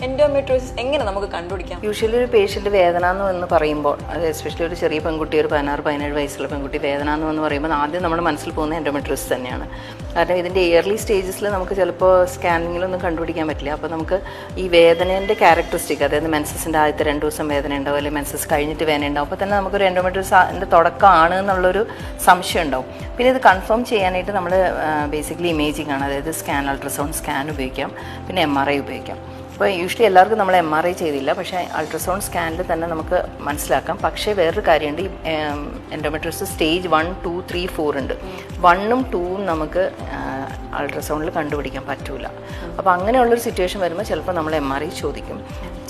Endometriosis എങ്ങനെ നമുക്ക് കണ്ടുപിടിക്കാം? യൂഷ്വലി ഒരു പേഷ്യൻ്റ് വേദന എന്ന് പറയുമ്പോൾ, അത് എസ്പെഷ്യലി ഒരു ചെറിയ പെൺകുട്ടി, ഒരു 16-17 വയസ്സുള്ള പെൺകുട്ടി വേദന എന്ന് പറയുമ്പോൾ ആദ്യം നമ്മുടെ മനസ്സിൽ പോകുന്ന എൻഡോമെട്രിയോസിസ് തന്നെയാണ്. കാരണം ഇതിൻ്റെ ഇയർലി സ്റ്റേജസിൽ നമുക്ക് ചിലപ്പോൾ സ്കാനിങ്ങിലൊന്നും കണ്ടുപിടിക്കാൻ പറ്റില്ല. അപ്പോൾ നമുക്ക് ഈ വേദനേൻ്റെ ക്യാരക്ടറിസ്റ്റിക്, അതായത് മെൻസസിൻ്റെ ആദ്യത്തെ 2 ദിവസം വേദന ഉണ്ടാവും, അല്ലെങ്കിൽ മെൻസസ് കഴിഞ്ഞിട്ട് വേദന ഉണ്ടാവും, അപ്പോൾ തന്നെ നമുക്കൊരു എൻഡോമെട്രിയോസിൻ്റെ തുടക്കമാണ് എന്നുള്ളൊരു സംശയം ഉണ്ടാവും. പിന്നെ ഇത് കൺഫേം ചെയ്യാനായിട്ട് നമ്മൾ ബേസിക്കലി ഇമേജിംഗ് ആണ്, അതായത് സ്കാൻ, അൾട്രാസൗണ്ട് സ്കാൻ ഉപയോഗിക്കാം, പിന്നെ MRI ഉപയോഗിക്കാം. അപ്പോൾ യൂഷ്വലി എല്ലാവർക്കും നമ്മൾ MRI ചെയ്തില്ല, പക്ഷേ അൾട്രാസൗണ്ട് സ്കാനിൽ തന്നെ നമുക്ക് മനസ്സിലാക്കാം. പക്ഷേ വേറൊരു കാര്യമുണ്ട്, ഈ എൻഡോമെട്രിയോസിസ് സ്റ്റേജ് 1, 2, 3, 4 ഉണ്ട്. 1ഉം 2ഉം നമുക്ക് അൾട്രാസൗണ്ടിൽ കണ്ടുപിടിക്കാൻ പറ്റൂല. അപ്പോൾ അങ്ങനെയുള്ളൊരു സിറ്റുവേഷൻ വരുമ്പോൾ ചിലപ്പോൾ നമ്മൾ MRI ചോദിക്കും,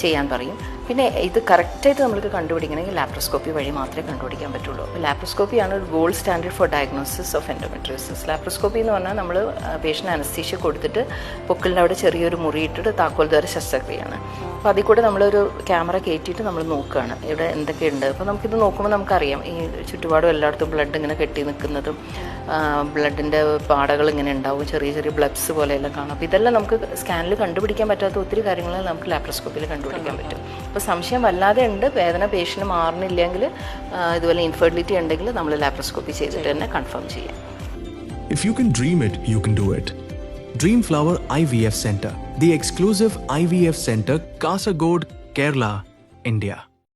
ചെയ്യാൻ പറയും. പിന്നെ ഇത് കറക്റ്റായിട്ട് നമ്മൾക്ക് കണ്ടുപിടിക്കണമെങ്കിൽ ലാപ്രോസ്കോപ്പി വഴി മാത്രമേ കണ്ടുപിടിക്കാൻ പറ്റുള്ളൂ. അപ്പോൾ ലാപ്രോസ്കോപ്പിയാണ് ഒരു gold standard for diagnosis of endometriosis. ലാപ്രോസ്കോപ്പി എന്ന് പറഞ്ഞാൽ നമ്മൾ പേഷ്യൻ്റ് അനസ്തീഷ്യ കൊടുത്തിട്ട് പൊക്കിളിൻ്റെ അവിടെ ചെറിയൊരു മുറി ഇട്ടിട്ട് താക്കോൽ ദ്വാര ശസ്ത്രക്രിയയാണ്. അപ്പോൾ അതിൽ കൂടെ നമ്മളൊരു ക്യാമറ കയറ്റിയിട്ട് നമ്മൾ നോക്കുകയാണ് ഇവിടെ എന്തൊക്കെയുണ്ട്. അപ്പോൾ നമുക്കിത് നോക്കുമ്പോൾ നമുക്കറിയാം ഈ ചുറ്റുപാടും എല്ലായിടത്തും ബ്ലഡ് ഇങ്ങനെ കെട്ടി നിൽക്കുന്നതും ബ്ലഡിൻ്റെ പാടകൾ ഇങ്ങനെ ഉണ്ടാവും, ചെറിയ ചെറിയ ബ്ലബ്സ് പോലെയെല്ലാം കാണാം. അപ്പോൾ ഇതെല്ലാം നമുക്ക് സ്കാനിൽ കണ്ടുപിടിക്കാൻ പറ്റാത്ത ഒത്തിരി കാര്യങ്ങൾ നമുക്ക് ലാപ്രോസ്കോപ്പിയിൽ കണ്ടുപിടിക്കാൻ പറ്റും. അപ്പോൾ സംശയം വല്ലാതെ ഉണ്ട്, വേദന പേഷ്യൻ്റ് മാറുന്നില്ലെങ്കിൽ, ഇതുപോലെ ഇൻഫെർട്ടിലിറ്റി ഉണ്ടെങ്കിൽ നമ്മൾ ലാപ്രോസ്കോപ്പി ചെയ്തിട്ട് തന്നെ കൺഫേം ചെയ്യാം. If you can dream it, you can do it. Dream Flower IVF Center, the exclusive IVF center, Kasaragod, Kerala, India.